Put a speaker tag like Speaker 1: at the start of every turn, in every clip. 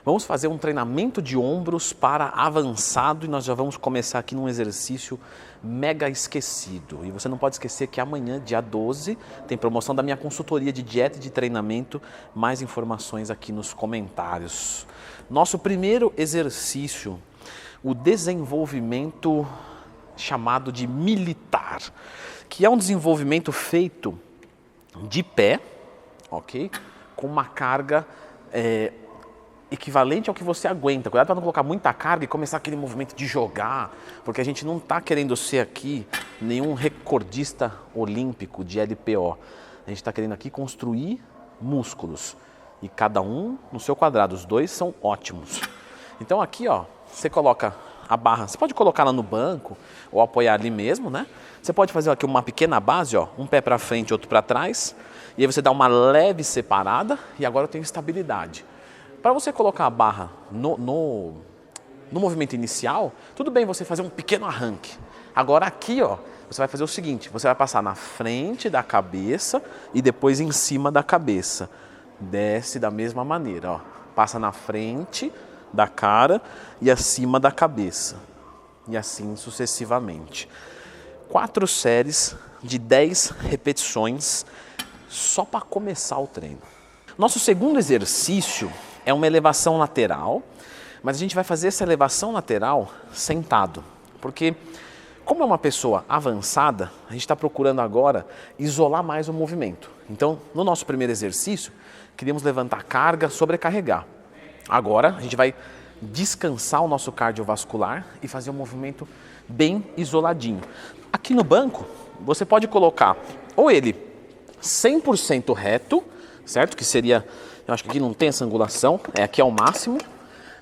Speaker 1: Vamos fazer um treinamento de ombros para avançado e nós já vamos começar aqui num exercício mega esquecido. E você não pode esquecer que amanhã, dia 12, tem promoção da minha consultoria de dieta e de treinamento. Mais informações aqui nos comentários. Nosso primeiro exercício, o desenvolvimento chamado de militar, que é um desenvolvimento feito de pé, ok? Com uma carga equivalente ao que você aguenta. Cuidado para não colocar muita carga e começar aquele movimento de jogar, porque a gente não está querendo ser aqui nenhum recordista olímpico de LPO. A gente está querendo aqui construir músculos e cada um no seu quadrado. Os dois são ótimos. Então aqui, ó, você coloca a barra, você pode colocar ela no banco ou apoiar ali mesmo, né? Você pode fazer aqui uma pequena base, ó, um pé para frente, outro para trás, e aí você dá uma leve separada e agora eu tenho estabilidade. Para você colocar a barra no movimento inicial, tudo bem você fazer um pequeno arranque. Agora aqui, ó, você vai fazer o seguinte, você vai passar na frente da cabeça e depois em cima da cabeça. Desce da mesma maneira, ó. Passa na frente da cara e acima da cabeça. E assim sucessivamente. 4 séries de 10 repetições só para começar o treino. Nosso segundo exercício é uma elevação lateral, mas a gente vai fazer essa elevação lateral sentado, porque como é uma pessoa avançada, a gente está procurando agora isolar mais o movimento. Então, no nosso primeiro exercício, queríamos levantar carga, sobrecarregar. Agora, a gente vai descansar o nosso cardiovascular e fazer um movimento bem isoladinho. Aqui no banco, você pode colocar ou ele 100% reto, certo? Que seria, eu acho que aqui não tem essa angulação, aqui é o máximo.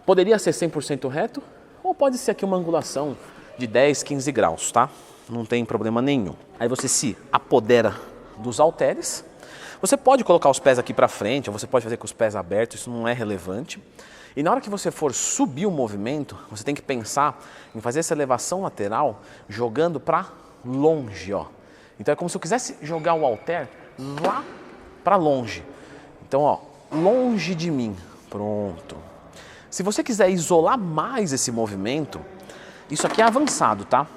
Speaker 1: Poderia ser 100% reto ou pode ser aqui uma angulação de 10, 15 graus, tá? Não tem problema nenhum. Aí você se apodera dos halteres. Você pode colocar os pés aqui para frente, ou você pode fazer com os pés abertos, isso não é relevante. E na hora que você for subir o movimento, você tem que pensar em fazer essa elevação lateral jogando para longe, ó. Então é como se eu quisesse jogar o halter lá para longe. Então, ó, longe de mim. Pronto. Se você quiser isolar mais esse movimento, isso aqui é avançado, tá?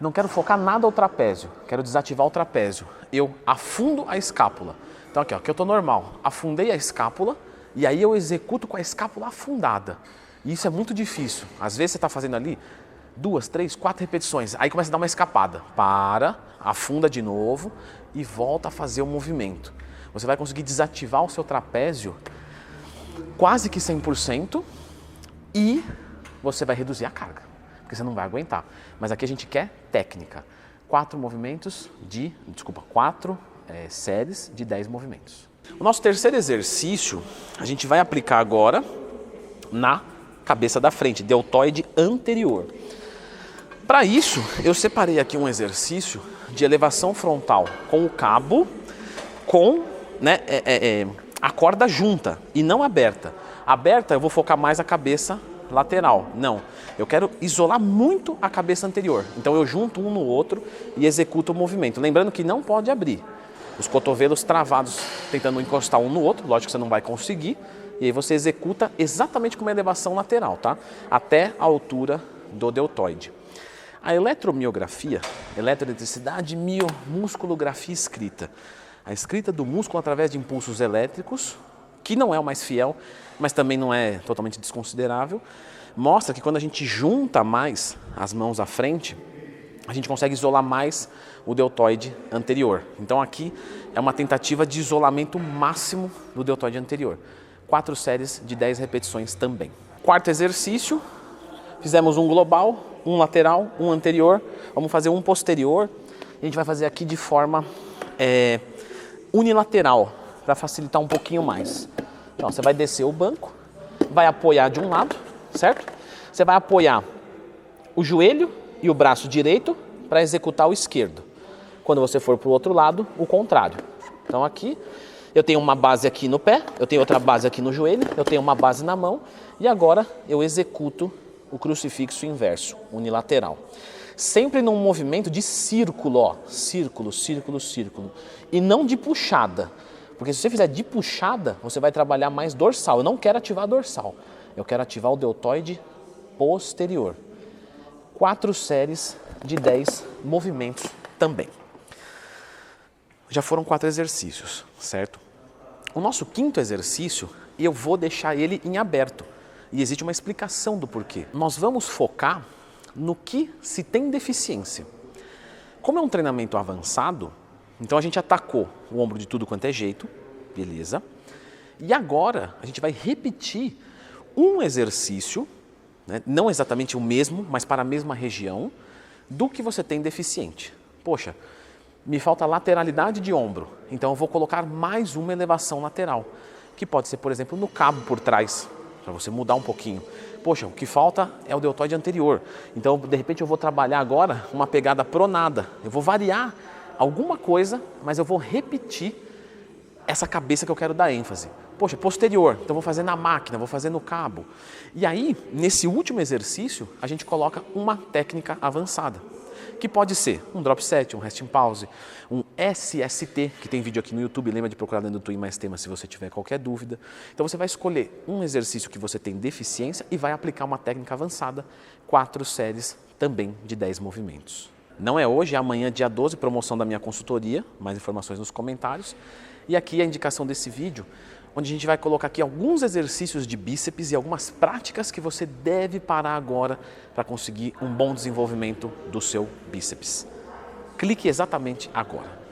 Speaker 1: Não quero focar nada ao trapézio, quero desativar o trapézio. Eu afundo a escápula. Então aqui, ó, aqui eu tô normal. Afundei a escápula e aí eu executo com a escápula afundada. E isso é muito difícil. Às vezes você está fazendo ali 2, 3, 4 repetições. Aí começa a dar uma escapada. Para, afunda de novo e volta a fazer o movimento. Você vai conseguir desativar o seu trapézio quase que 100% e você vai reduzir a carga, porque você não vai aguentar. Mas aqui a gente quer técnica. 4 séries de 10 movimentos. O nosso terceiro exercício, a gente vai aplicar agora na cabeça da frente, deltoide anterior. Para isso, eu separei aqui um exercício de elevação frontal com o cabo, com a corda junta e não aberta. Aberta eu vou focar mais a cabeça lateral. Não, eu quero isolar muito a cabeça anterior. Então eu junto um no outro e executo o movimento. Lembrando que não pode abrir. Os cotovelos travados tentando encostar um no outro, lógico que você não vai conseguir. E aí você executa exatamente com uma elevação lateral, tá? Até a altura do deltoide. A eletromiografia, eletroeletricidade, musculografia escrita. A escrita do músculo através de impulsos elétricos, que não é o mais fiel, mas também não é totalmente desconsiderável, mostra que quando a gente junta mais as mãos à frente, a gente consegue isolar mais o deltoide anterior. Então aqui é uma tentativa de isolamento máximo do deltoide anterior. 4 séries de 10 repetições também. Quarto exercício, fizemos um global, um lateral, um anterior, vamos fazer um posterior. A gente vai fazer aqui de forma unilateral, para facilitar um pouquinho mais. Então, você vai descer o banco, vai apoiar de um lado, certo? Você vai apoiar o joelho e o braço direito para executar o esquerdo. Quando você for para o outro lado, o contrário. Então aqui, eu tenho uma base aqui no pé, eu tenho outra base aqui no joelho, eu tenho uma base na mão e agora eu executo o crucifixo inverso, unilateral. Sempre num movimento de círculo, ó, círculo, círculo, círculo, e não de puxada. Porque se você fizer de puxada, você vai trabalhar mais dorsal. Eu não quero ativar dorsal, eu quero ativar o deltoide posterior. 4 séries de 10 movimentos também. Já foram 4 exercícios, certo? O nosso 5º exercício, eu vou deixar ele em aberto. E existe uma explicação do porquê. Nós vamos focar no que se tem deficiência. Como é um treinamento avançado, então a gente atacou o ombro de tudo quanto é jeito, beleza? E agora a gente vai repetir um exercício, né, não exatamente o mesmo, mas para a mesma região, do que você tem deficiente. Poxa, me falta lateralidade de ombro, então eu vou colocar mais uma elevação lateral, que pode ser, por exemplo, no cabo por trás, para você mudar um pouquinho. Poxa, o que falta é o deltoide anterior, então de repente eu vou trabalhar agora uma pegada pronada, eu vou variar alguma coisa, mas eu vou repetir essa cabeça que eu quero dar ênfase. Poxa, posterior, então vou fazer na máquina, vou fazer no cabo. E aí, nesse último exercício, a gente coloca uma técnica avançada, que pode ser um drop set, um resting pause, um SST, que tem vídeo aqui no YouTube, lembra de procurar dentro do Twin Mais Tema se você tiver qualquer dúvida. Então você vai escolher um exercício que você tem deficiência e vai aplicar uma técnica avançada, 4 séries também de 10 movimentos. Não é hoje, é amanhã, dia 12, promoção da minha consultoria, mais informações nos comentários. E aqui a indicação desse vídeo, onde a gente vai colocar aqui alguns exercícios de bíceps e algumas práticas que você deve parar agora para conseguir um bom desenvolvimento do seu bíceps. Clique exatamente agora.